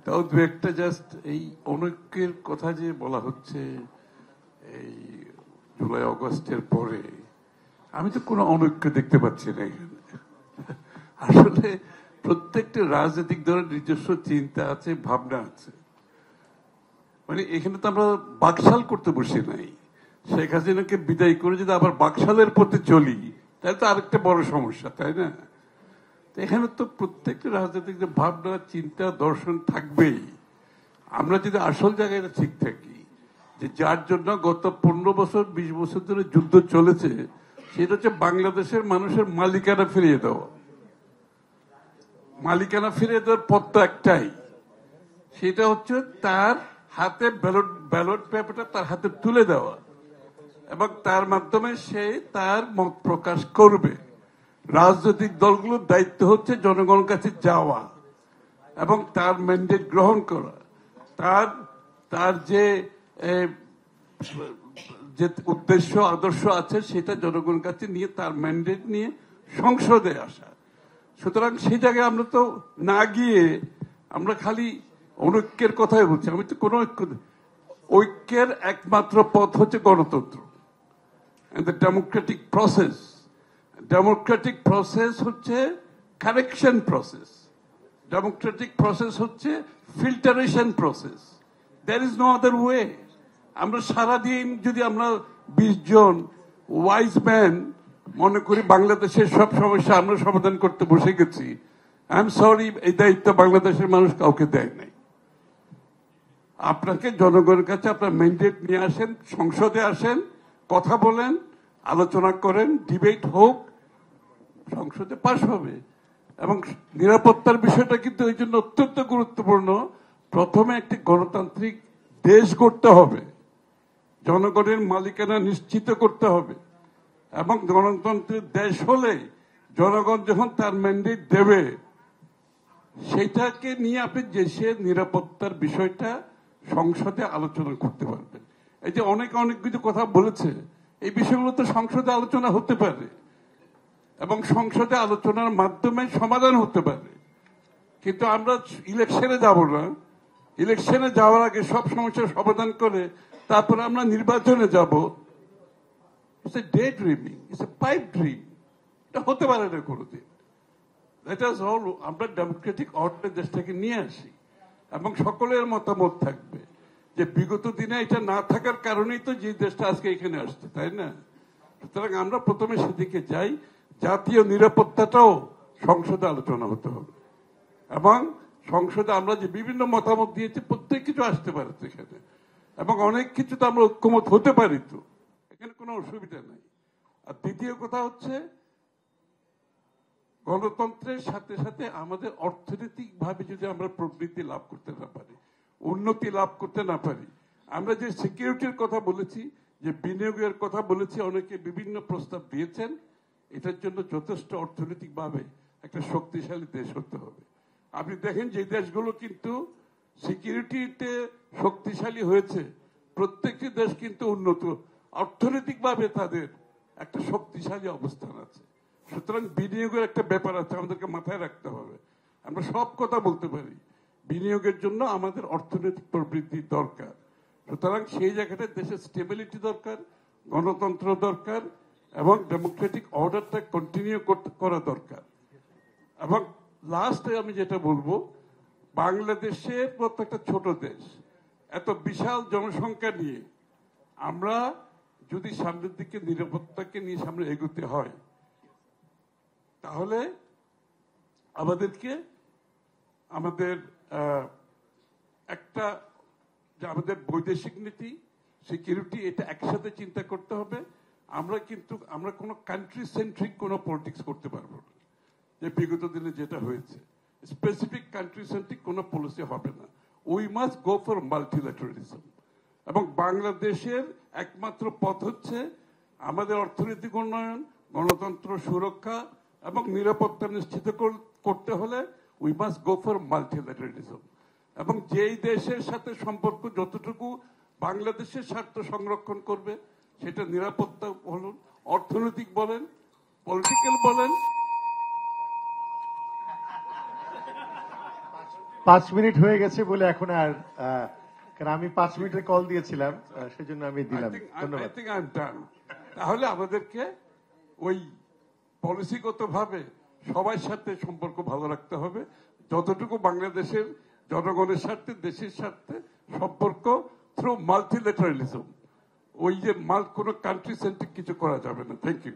তাও দু একটা জাস্ট এই অনৈক্যের কথা যে বলা হচ্ছে এই জুলাই অগস্টের পরে, আমি তো কোনো অনৈক্য দেখতে পাচ্ছি না এখানে। আসলে প্রত্যেকটা রাজনৈতিক দলের নিজস্ব চিন্তা আছে, ভাবনা আছে। মানে এখানে তো আমরা বাকশাল করতে বসে নাই। শেখ হাসিনাকে বিদায় করে যদি আবার বাকশালের পথে চলি, তাহলে তো আরেকটা বড় সমস্যা, তাই না? এখানে তো প্রত্যেকটা রাজনৈতিক ভাবনা, চিন্তা, দর্শন থাকবেই। আমরা যদি আসল জায়গায় ঠিক থাকি, যে যার জন্য গত 15 বছর 20 বছর ধরে যুদ্ধ চলেছে, সেটা হচ্ছে বাংলাদেশের মানুষের মালিকানা ফিরিয়ে দেওয়া। মালিকানা ফিরিয়ে দেওয়ার পথ তো একটাই, সেটা হচ্ছে তার হাতে ব্যালট পেপারটা তার হাতে তুলে দেওয়া, এবং তার মাধ্যমে সে তার মত প্রকাশ করবে। রাজনৈতিক দলগুলোর দায়িত্ব হচ্ছে জনগণের কাছে যাওয়া এবং তার ম্যান্ডেট গ্রহণ করা, তার যে উদ্দেশ্য আদর্শ আছে সেটা জনগণের কাছে নিয়ে তার ম্যান্ডেট নিয়ে সংসদে আসা। সুতরাং সেই জায়গায় আমরা তো না গিয়ে আমরা খালি অনৈক্যের কথাই বলছি। আমি তো কোনো ঐক্যের একমাত্র পথ হচ্ছে গণতন্ত্র, ডেমোক্রেটিক প্রসেস। ডেমোক্রেটিক প্রসেস হচ্ছে কারেকশন প্রসেস, ডেমোক্রেটিক প্রসেস হচ্ছে filtration process. There is no other way. আমরা সারাদিন যদি আমরা 20 জন ওয়াইজ ম্যান মনে করি বাংলাদেশের সব সমস্যা আমরা সমাধান করতে বসে গেছি, আই এম সরি, এই দায়িত্ব বাংলাদেশের মানুষ কাউকে দেয় নাই। আপনাকে জনগণের কাছে আপনার ম্যান্ডেট নিয়ে আসেন, সংসদে আসেন, কথা বলেন, আলোচনা করেন, ডিবেট হোক, সংসদে পাশ হবে। এবং নিরাপত্তার বিষয়টা কিন্তু এই জন্য অত্যন্ত গুরুত্বপূর্ণ। প্রথমে একটি গণতান্ত্রিক দেশ গড়তে হবে, জনগণের মালিকানা নিশ্চিত করতে হবে, এবং গণতন্ত্রের দেশ হলে জনগণ যখন তার ম্যান্ডেট দেবে, সেটাকে নিয়ে আপনি দেশের নিরাপত্তার বিষয়টা সংসদে আলোচনা করতে পারবেন। এই যে অনেক কিছু কথা বলেছে, এই বিষয়গুলো তো সংসদে আলোচনা হতে পারে এবং সংসদে আলোচনার মাধ্যমে সমাধান হতে পারে। কিন্তু আমরা ইলেকশনে যাব না, ইলেকশনে যাওয়ার আগে সব সমস্যার সমাধান করে তারপরে আমরা নির্বাচনে যাব। It's a day dreaming, it's a pipe dream. এটা হতে পারে না কোনোদিন। আমরা ডেমোক্রেটিক অর্ডার দেশটাকে নিয়ে আসি এবং সকলের মতামত থাকবে যে বিগত দিনে এটা না থাকার কারণেই তো যে দেশটা আজকে এখানে আসছে, তাই না? সুতরাং আমরা প্রথমে সেদিকে যাই। জাতীয় নিরাপত্তাটাও সংসদে আলোচনা হতে হবে, এবং সংসদে আমরা যে বিভিন্ন মতামত দিয়েছি প্রত্যেক কিছু আসতে পারে সেখানে, এবং অনেক কিছু তো আমরা ঐক্যমত হতে পারি, তো এখানে কোনো অসুবিধা নাই। আর দ্বিতীয় কথা হচ্ছে, গণতন্ত্রের সাথে সাথে আমাদের অর্থনৈতিক ভাবে যদি আমরা প্রবৃদ্ধি লাভ করতে না পারি, উন্নতি লাভ করতে না পারি, আমরা যে সিকিউরিটির কথা বলেছি, যে বিনিয়োগের কথা বলেছি, অনেকে বিভিন্ন প্রস্তাব দিয়েছেন, এটার জন্য যথেষ্ট অর্থনৈতিক ভাবে একটা শক্তিশালী দেশ হতে হবে। আপনি দেখেন যে দেশগুলো কিন্তু সিকিউরিটিতে শক্তিশালী হয়েছে, প্রত্যেকটি দেশ কিন্তু উন্নত, অর্থনৈতিক ভাবে তাদের একটা শক্তিশালী অবস্থান আছে। সুতরাং বিনিয়োগের একটা ব্যাপার আছে, আমাদেরকে মাথায় রাখতে হবে। আমরা সব কথা বলতে পারি, বিনিয়োগের জন্য আমাদের অর্থনৈতিক প্রবৃদ্ধি দরকার। সুতরাং সেই জায়গাটা দেশের স্টেবিলিটি দরকার, গণতন্ত্র দরকার, এবং ডেমোক্রেটিক অর্ডারটা কন্টিনিউ করা দরকার। এবং লাস্টে আমি যেটা বলবো, বাংলাদেশের মতো একটা ছোট দেশ, এত বিশাল জনসংখ্যা নিয়ে আমরা যদি সামনের দিকে নিরাপত্তাকে নিয়ে সামনে এগোতে হয়, তাহলে আমাদেরকে আমাদের একটা যে আমাদের বৈদেশিক নীতি, সিকিউরিটি, এটা একসাথে চিন্তা করতে হবে। আমরা কোনো কান্ট্রি সেন্ট্রিক কোনো পলিটিক্স করতে পারবো না, যে বিগত দিনে যেটা হয়েছে। স্পেসিফিক কান্ট্রি সেন্ট্রিক কোনো পলিসি হবে না। We must go for মাল্টিল্যাটারালিজম। এবং বাংলাদেশের একমাত্র পথ হচ্ছে আমাদের অর্থনৈতিক উন্নয়ন, গণতন্ত্র সুরক্ষা এবং নিরাপত্তা নিশ্চিত করতে হলে উই মাস্ট গো ফর মাল্টিল্যাটারালিজম। এবং যেই দেশের সাথে সম্পর্ক যতটুকু বাংলাদেশের স্বার্থ সংরক্ষণ করবে, সেটা নিরাপত্তা বলুন, অর্থনৈতিক বলেন, পলিটিক্যাল বলেন, মিনিট হয়ে গেছে বলে এখন আর কারণ আমি 5 মিনিটের কল দিয়েছিলাম, সেজন্য আমি দিলাম। ধন্যবাদ। তাহলে আমাদেরকে ওই পলিসিগত ভাবে সবার সাথে সম্পর্ক ভালো রাখতে হবে, যতটুকু বাংলাদেশের জনগণের স্বার্থে, দেশের স্বার্থে সম্পর্ক থ্রু মাল্টিলেটারালিজম। ওই যে কোনো কান্ট্রি সেন্ট্রিক কিছু করা যাবে না। Thank you.